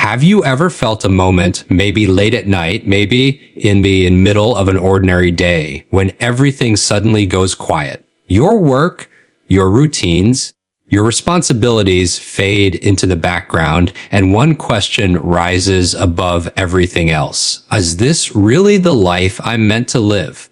Have you ever felt a moment, maybe late at night, maybe in the middle of an ordinary day, when everything suddenly goes quiet? Your work, your routines, your responsibilities fade into the background, and one question rises above everything else. Is this really the life I'm meant to live?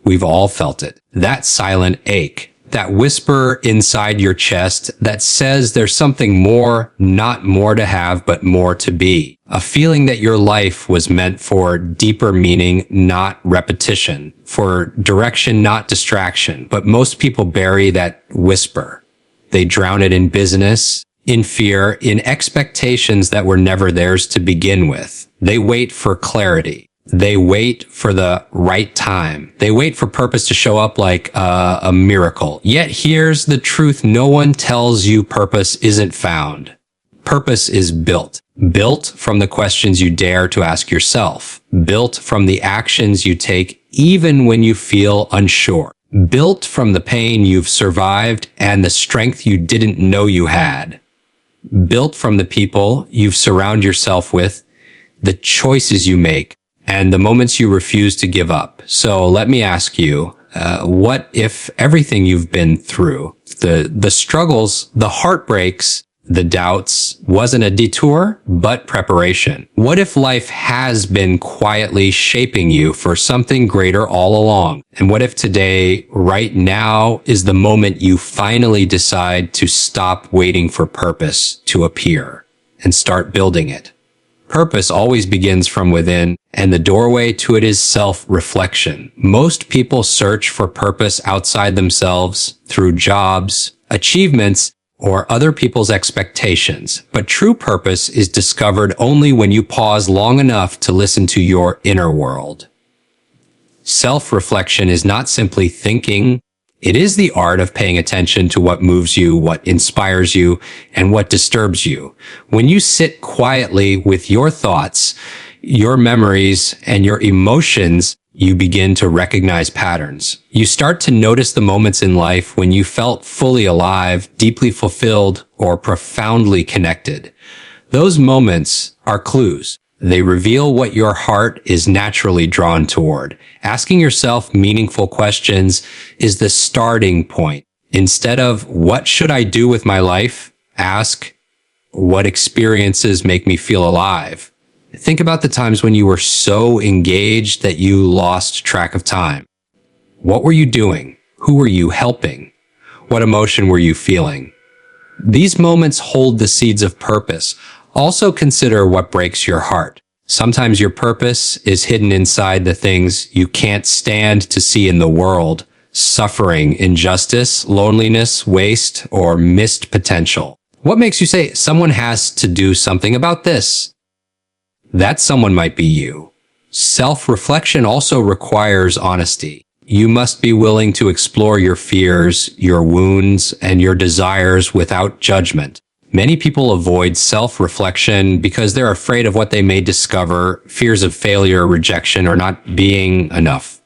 We've all felt it. That silent ache, that whisper inside your chest that says there's something more, not more to have, but more to be. A feeling that your life was meant for deeper meaning, not repetition, for direction, not distraction. But most people bury that whisper. They drown it in business, in fear, in expectations that were never theirs to begin with. They wait for clarity. They wait for the right time. They wait for purpose to show up like a miracle. Yet here's the truth. No one tells you purpose isn't found. Purpose is built. Built from the questions you dare to ask yourself. Built from the actions you take even when you feel unsure. Built from the pain you've survived and the strength you didn't know you had. Built from the people you've surrounded yourself with, the choices you make, and the moments you refuse to give up. So let me ask you, what if everything you've been through, the struggles, the heartbreaks, the doubts, wasn't a detour, but preparation? What if life has been quietly shaping you for something greater all along? And what if today, right now, is the moment you finally decide to stop waiting for purpose to appear and start building it? Purpose always begins from within, and the doorway to it is self-reflection. Most people search for purpose outside themselves through jobs, achievements, or other people's expectations. But true purpose is discovered only when you pause long enough to listen to your inner world. Self-reflection is not simply thinking. It is the art of paying attention to what moves you, what inspires you, and what disturbs you. When you sit quietly with your thoughts, your memories, and your emotions, you begin to recognize patterns. You start to notice the moments in life when you felt fully alive, deeply fulfilled, or profoundly connected. Those moments are clues. They reveal what your heart is naturally drawn toward. Asking yourself meaningful questions is the starting point. Instead of, what should I do with my life? Ask, what experiences make me feel alive? Think about the times when you were so engaged that you lost track of time. What were you doing? Who were you helping? What emotion were you feeling? These moments hold the seeds of purpose. Also consider what breaks your heart. Sometimes your purpose is hidden inside the things you can't stand to see in the world: suffering, injustice, loneliness, waste, or missed potential. What makes you say, someone has to do something about this? That someone might be you. Self-reflection also requires honesty. You must be willing to explore your fears, your wounds, and your desires without judgment. Many people avoid self-reflection because they're afraid of what they may discover, fears of failure, rejection, or not being enough.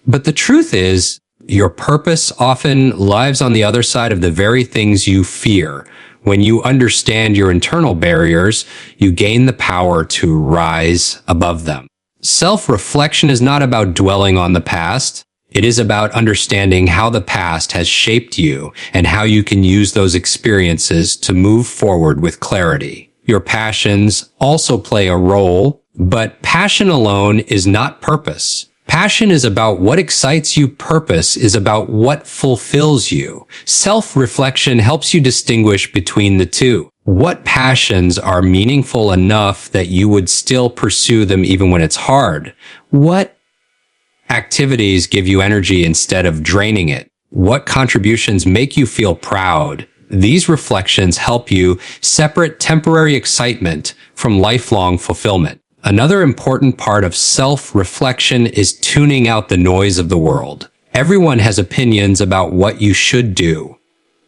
But the truth is, your purpose often lies on the other side of the very things you fear. When you understand your internal barriers, you gain the power to rise above them. Self-reflection is not about dwelling on the past. It is about understanding how the past has shaped you and how you can use those experiences to move forward with clarity. Your passions also play a role, but passion alone is not purpose. Passion is about what excites you. Purpose is about what fulfills you. Self-reflection helps you distinguish between the two. What passions are meaningful enough that you would still pursue them even when it's hard? What activities give you energy instead of draining it? What contributions make you feel proud? These reflections help you separate temporary excitement from lifelong fulfillment. Another important part of self-reflection is tuning out the noise of the world. Everyone has opinions about what you should do.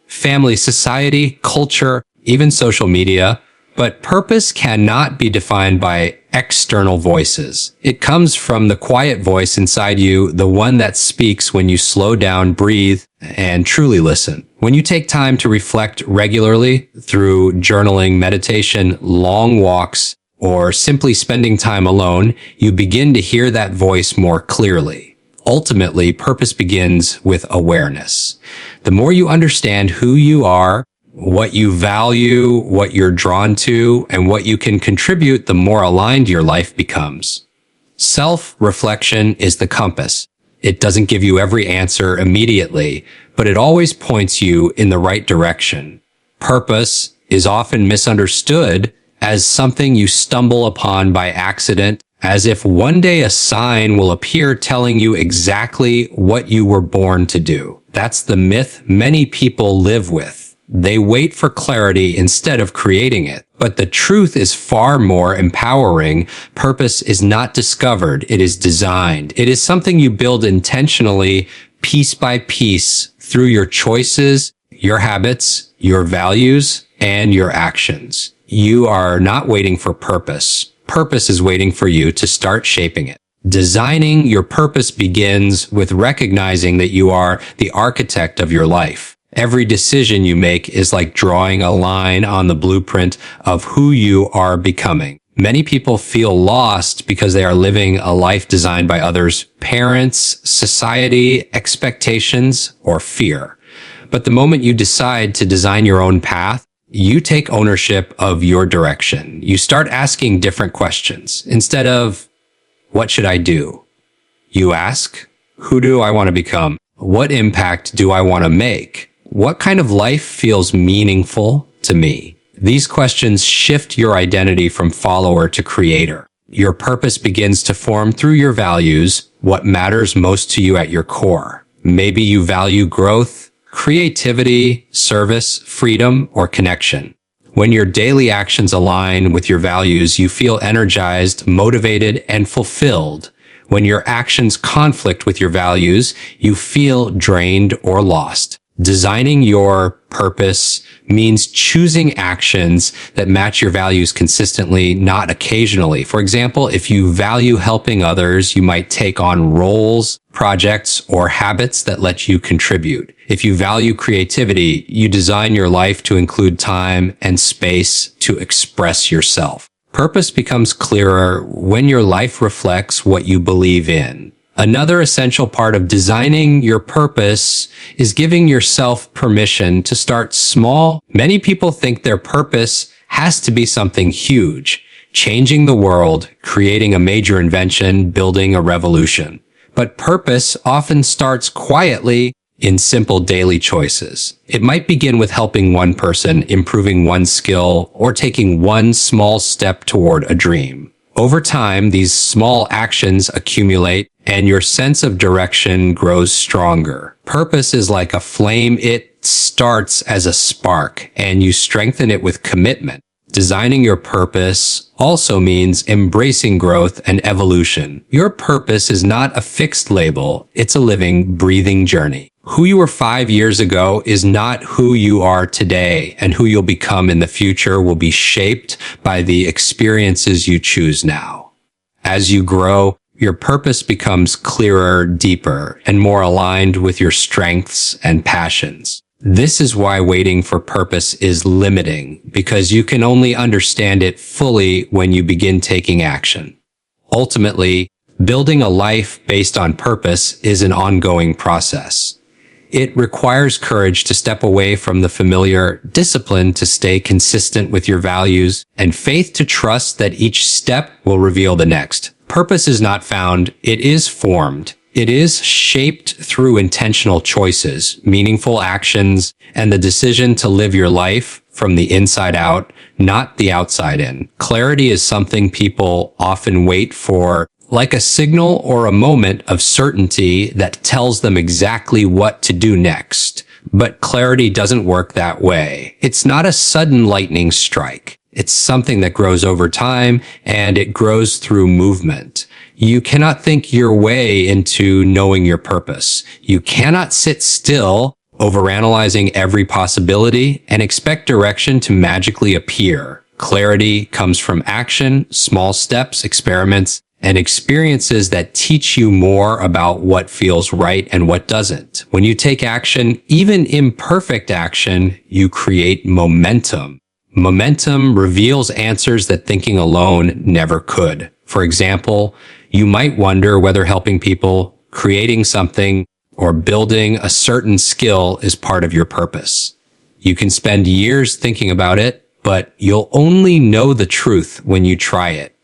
Family, society, culture, even social media. But purpose cannot be defined by external voices. It comes from the quiet voice inside you, the one that speaks when you slow down, breathe, and truly listen. When you take time to reflect regularly through journaling, meditation, long walks, or simply spending time alone, you begin to hear that voice more clearly. Ultimately, purpose begins with awareness. The more you understand who you are, what you value, what you're drawn to, and what you can contribute, the more aligned your life becomes. Self-reflection is the compass. It doesn't give you every answer immediately, but it always points you in the right direction. Purpose is often misunderstood as something you stumble upon by accident, as if one day a sign will appear telling you exactly what you were born to do. That's the myth many people live with. They wait for clarity instead of creating it. But the truth is far more empowering. Purpose is not discovered, it is designed. It is something you build intentionally, piece by piece, through your choices, your habits, your values, and your actions. You are not waiting for purpose. Purpose is waiting for you to start shaping it. Designing your purpose begins with recognizing that you are the architect of your life. Every decision you make is like drawing a line on the blueprint of who you are becoming. Many people feel lost because they are living a life designed by others, parents, society, expectations, or fear. But the moment you decide to design your own path, you take ownership of your direction. You start asking different questions. Instead of, what should I do? You ask, who do I want to become? What impact do I want to make? What kind of life feels meaningful to me? These questions shift your identity from follower to creator. Your purpose begins to form through your values, what matters most to you at your core. Maybe you value growth, creativity, service, freedom, or connection. When your daily actions align with your values, you feel energized, motivated, and fulfilled. When your actions conflict with your values, you feel drained or lost. Designing your purpose means choosing actions that match your values consistently, not occasionally. For example, if you value helping others, you might take on roles, projects, or habits that let you contribute. If you value creativity, you design your life to include time and space to express yourself. Purpose becomes clearer when your life reflects what you believe in. Another essential part of designing your purpose is giving yourself permission to start small. Many people think their purpose has to be something huge, changing the world, creating a major invention, building a revolution. But purpose often starts quietly in simple daily choices. It might begin with helping one person, improving one skill, or taking one small step toward a dream. Over time, these small actions accumulate and your sense of direction grows stronger. Purpose is like a flame. It starts as a spark and you strengthen it with commitment. Designing your purpose also means embracing growth and evolution. Your purpose is not a fixed label. It's a living, breathing journey. Who you were 5 years ago is not who you are today, and who you'll become in the future will be shaped by the experiences you choose now. As you grow, your purpose becomes clearer, deeper, and more aligned with your strengths and passions. This is why waiting for purpose is limiting, because you can only understand it fully when you begin taking action. Ultimately, building a life based on purpose is an ongoing process. It requires courage to step away from the familiar, discipline to stay consistent with your values, and faith to trust that each step will reveal the next. Purpose is not found, it is formed. It is shaped through intentional choices, meaningful actions, and the decision to live your life from the inside out, not the outside in. Clarity is something people often wait for, like a signal or a moment of certainty that tells them exactly what to do next. But clarity doesn't work that way. It's not a sudden lightning strike. It's something that grows over time, and it grows through movement. You cannot think your way into knowing your purpose. You cannot sit still, overanalyzing every possibility, and expect direction to magically appear. Clarity comes from action, small steps, experiments, and experiences that teach you more about what feels right and what doesn't. When you take action, even imperfect action, you create momentum. Momentum reveals answers that thinking alone never could. For example, you might wonder whether helping people, creating something, or building a certain skill is part of your purpose. You can spend years thinking about it, but you'll only know the truth when you try it.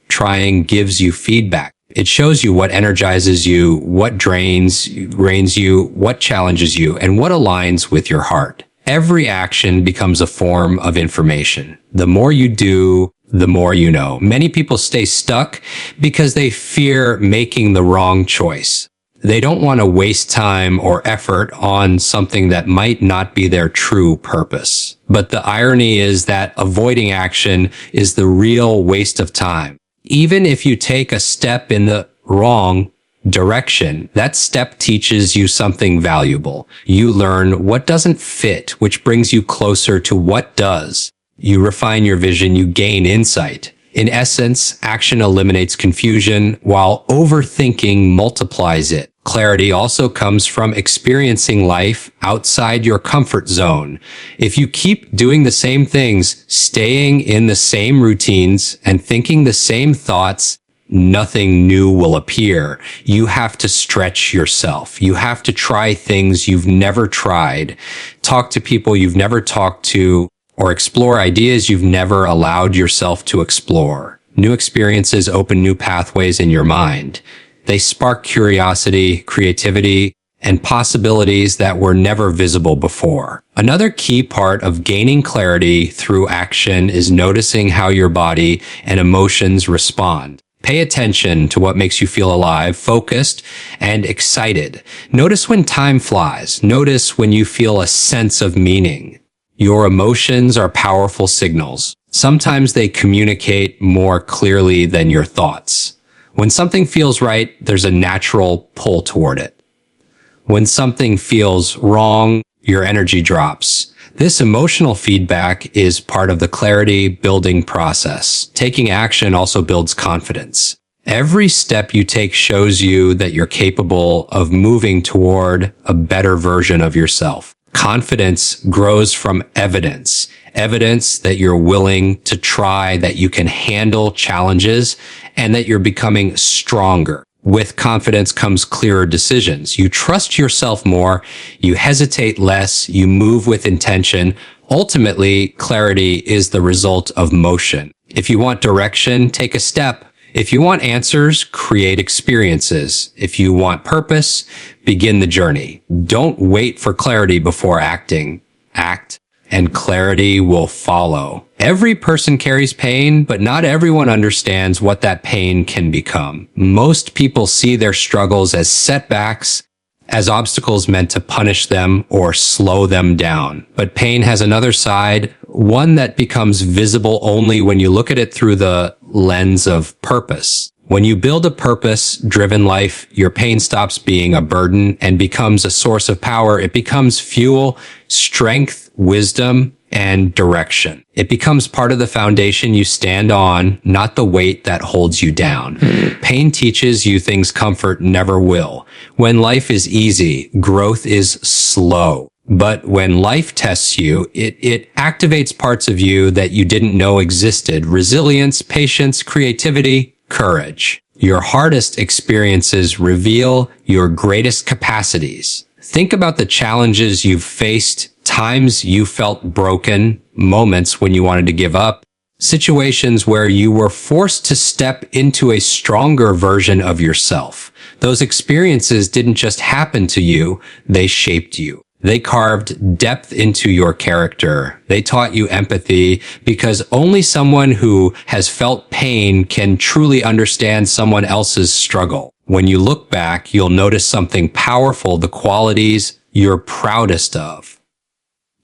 Trying gives you feedback. It shows you what energizes you, what drains you, what challenges you, and what aligns with your heart. Every action becomes a form of information. The more you do, the more you know. Many people stay stuck because they fear making the wrong choice. They don't want to waste time or effort on something that might not be their true purpose. But the irony is that avoiding action is the real waste of time. Even if you take a step in the wrong direction, that step teaches you something valuable. You learn what doesn't fit, which brings you closer to what does. You refine your vision, you gain insight. In essence, action eliminates confusion, while overthinking multiplies it. Clarity also comes from experiencing life outside your comfort zone. If you keep doing the same things, staying in the same routines, and thinking the same thoughts, nothing new will appear. You have to stretch yourself. You have to try things you've never tried, talk to people you've never talked to, or explore ideas you've never allowed yourself to explore. New experiences open new pathways in your mind. They spark curiosity, creativity, and possibilities that were never visible before. Another key part of gaining clarity through action is noticing how your body and emotions respond. Pay attention to what makes you feel alive, focused, and excited. Notice when time flies. Notice when you feel a sense of meaning. Your emotions are powerful signals. Sometimes they communicate more clearly than your thoughts. When something feels right, there's a natural pull toward it. When something feels wrong, your energy drops. This emotional feedback is part of the clarity building process. Taking action also builds confidence. Every step you take shows you that you're capable of moving toward a better version of yourself. Confidence grows from evidence. Evidence that you're willing to try, that you can handle challenges, and that you're becoming stronger. With confidence comes clearer decisions. You trust yourself more, you hesitate less, you move with intention. Ultimately, clarity is the result of motion. If you want direction, take a step. If you want answers, create experiences. If you want purpose, begin the journey. Don't wait for clarity before acting. Act, and clarity will follow. Every person carries pain, but not everyone understands what that pain can become. Most people see their struggles as setbacks, as obstacles meant to punish them or slow them down. But pain has another side, one that becomes visible only when you look at it through the lens of purpose. When you build a purpose-driven life, your pain stops being a burden and becomes a source of power. It becomes fuel, strength, wisdom, and direction. It becomes part of the foundation you stand on, not the weight that holds you down. Pain teaches you things comfort never will. When life is easy, growth is slow. But when life tests you, it activates parts of you that you didn't know existed. Resilience, patience, creativity, courage. Your hardest experiences reveal your greatest capacities. Think about the challenges you've faced, times you felt broken, moments when you wanted to give up, situations where you were forced to step into a stronger version of yourself. Those experiences didn't just happen to you, they shaped you. They carved depth into your character. They taught you empathy because only someone who has felt pain can truly understand someone else's struggle. When you look back, you'll notice something powerful, the qualities you're proudest of.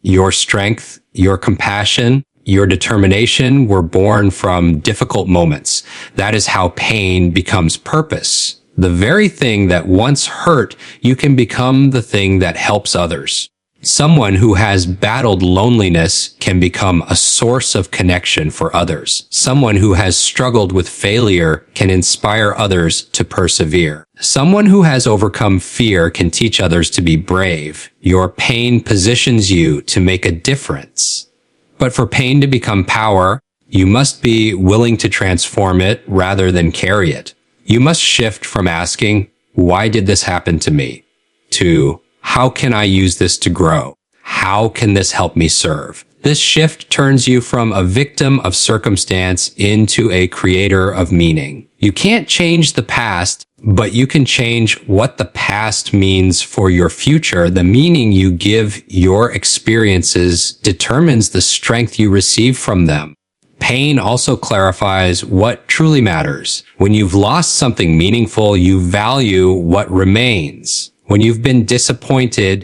Your strength, your compassion, your determination were born from difficult moments. That is how pain becomes purpose. The very thing that once hurt, you can become the thing that helps others. Someone who has battled loneliness can become a source of connection for others. Someone who has struggled with failure can inspire others to persevere. Someone who has overcome fear can teach others to be brave. Your pain positions you to make a difference. But for pain to become power, you must be willing to transform it rather than carry it. You must shift from asking, "Why did this happen to me?" to, "How can I use this to grow? How can this help me serve?" This shift turns you from a victim of circumstance into a creator of meaning. You can't change the past, but you can change what the past means for your future. The meaning you give your experiences determines the strength you receive from them. Pain also clarifies what truly matters. When you've lost something meaningful, you value what remains. When you've been disappointed,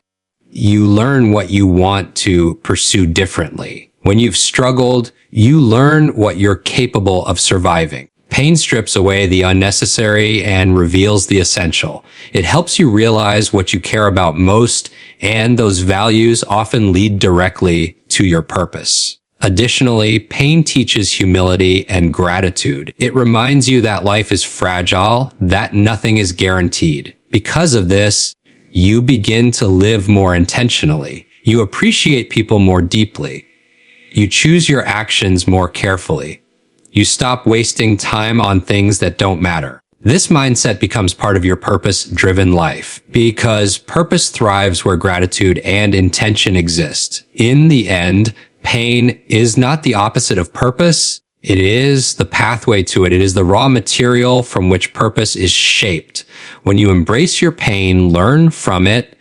you learn what you want to pursue differently. When you've struggled, you learn what you're capable of surviving. Pain strips away the unnecessary and reveals the essential. It helps you realize what you care about most, and those values often lead directly to your purpose. Additionally, pain teaches humility and gratitude. It reminds you that life is fragile, that nothing is guaranteed. Because of this, you begin to live more intentionally. You appreciate people more deeply. You choose your actions more carefully. You stop wasting time on things that don't matter. This mindset becomes part of your purpose-driven life because purpose thrives where gratitude and intention exist. In the end, pain is not the opposite of purpose. It is the pathway to it. It is the raw material from which purpose is shaped. When you embrace your pain, learn from it,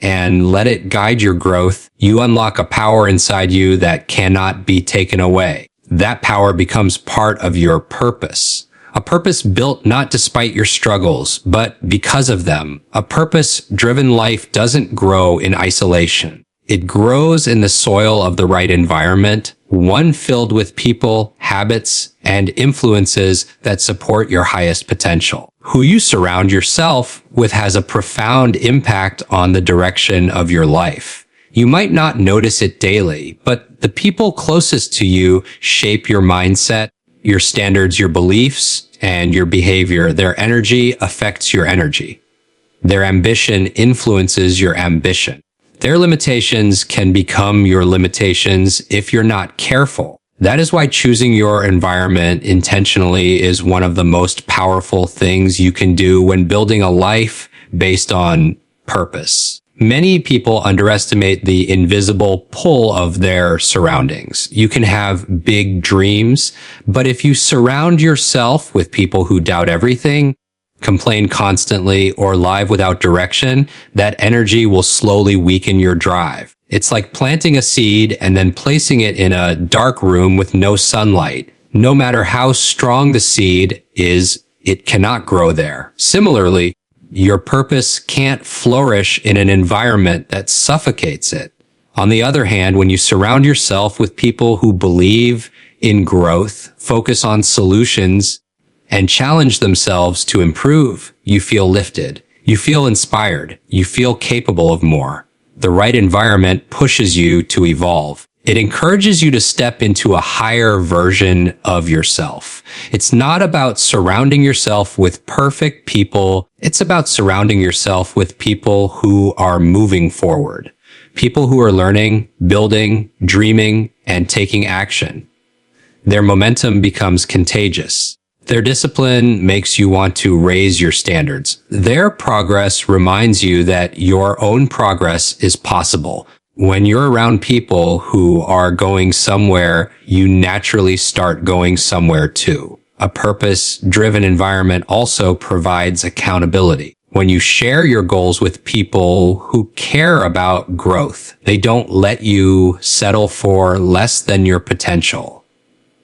and let it guide your growth, you unlock a power inside you that cannot be taken away. That power becomes part of your purpose. A purpose built not despite your struggles, but because of them. A purpose-driven life doesn't grow in isolation. It grows in the soil of the right environment, one filled with people, habits, and influences that support your highest potential. Who you surround yourself with has a profound impact on the direction of your life. You might not notice it daily, but the people closest to you shape your mindset, your standards, your beliefs, and your behavior. Their energy affects your energy. Their ambition influences your ambition. Their limitations can become your limitations if you're not careful. That is why choosing your environment intentionally is one of the most powerful things you can do when building a life based on purpose. Many people underestimate the invisible pull of their surroundings. You can have big dreams, but if you surround yourself with people who doubt everything, complain constantly, or live without direction, that energy will slowly weaken your drive. It's like planting a seed and then placing it in a dark room with no sunlight. No matter how strong the seed is, it cannot grow there. Similarly, your purpose can't flourish in an environment that suffocates it. On the other hand, when you surround yourself with people who believe in growth, focus on solutions, and challenge themselves to improve, you feel lifted. You feel inspired. You feel capable of more. The right environment pushes you to evolve. It encourages you to step into a higher version of yourself. It's not about surrounding yourself with perfect people. It's about surrounding yourself with people who are moving forward. People who are learning, building, dreaming, and taking action. Their momentum becomes contagious. Their discipline makes you want to raise your standards. Their progress reminds you that your own progress is possible. When you're around people who are going somewhere, you naturally start going somewhere too. A purpose-driven environment also provides accountability. When you share your goals with people who care about growth, they don't let you settle for less than your potential.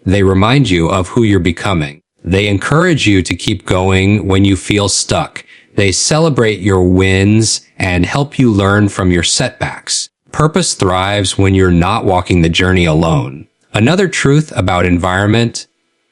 They remind you of who you're becoming. They encourage you to keep going when you feel stuck. They celebrate your wins and help you learn from your setbacks. Purpose thrives when you're not walking the journey alone. Another truth about environment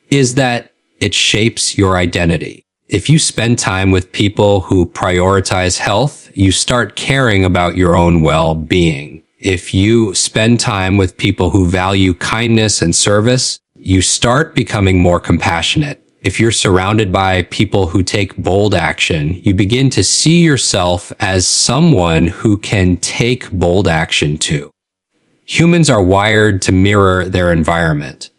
is that it shapes your identity. If you spend time with people who prioritize health, you start caring about your own well-being. If you spend time with people who value kindness and service, you start becoming more compassionate. If you're surrounded by people who take bold action, you begin to see yourself as someone who can take bold action too. Humans are wired to mirror their environment.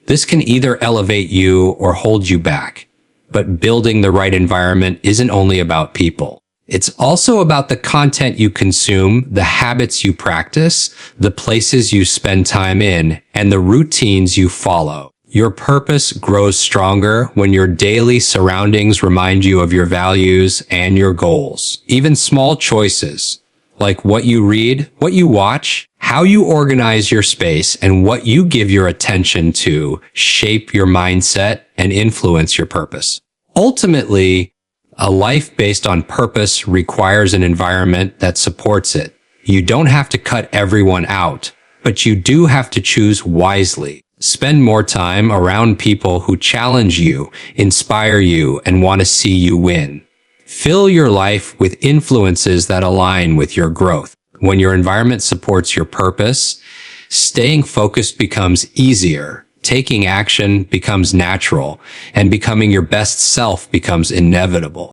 This can either elevate you or hold you back. But building the right environment isn't only about people. It's also about the content you consume, the habits you practice, the places you spend time in, and the routines you follow. Your purpose grows stronger when your daily surroundings remind you of your values and your goals. Even small choices, like what you read, what you watch, how you organize your space, and what you give your attention to, shape your mindset and influence your purpose. Ultimately, a life based on purpose requires an environment that supports it. You don't have to cut everyone out, but you do have to choose wisely. Spend more time around people who challenge you, inspire you, and want to see you win. Fill your life with influences that align with your growth. When your environment supports your purpose, staying focused becomes easier, taking action becomes natural, and becoming your best self becomes inevitable.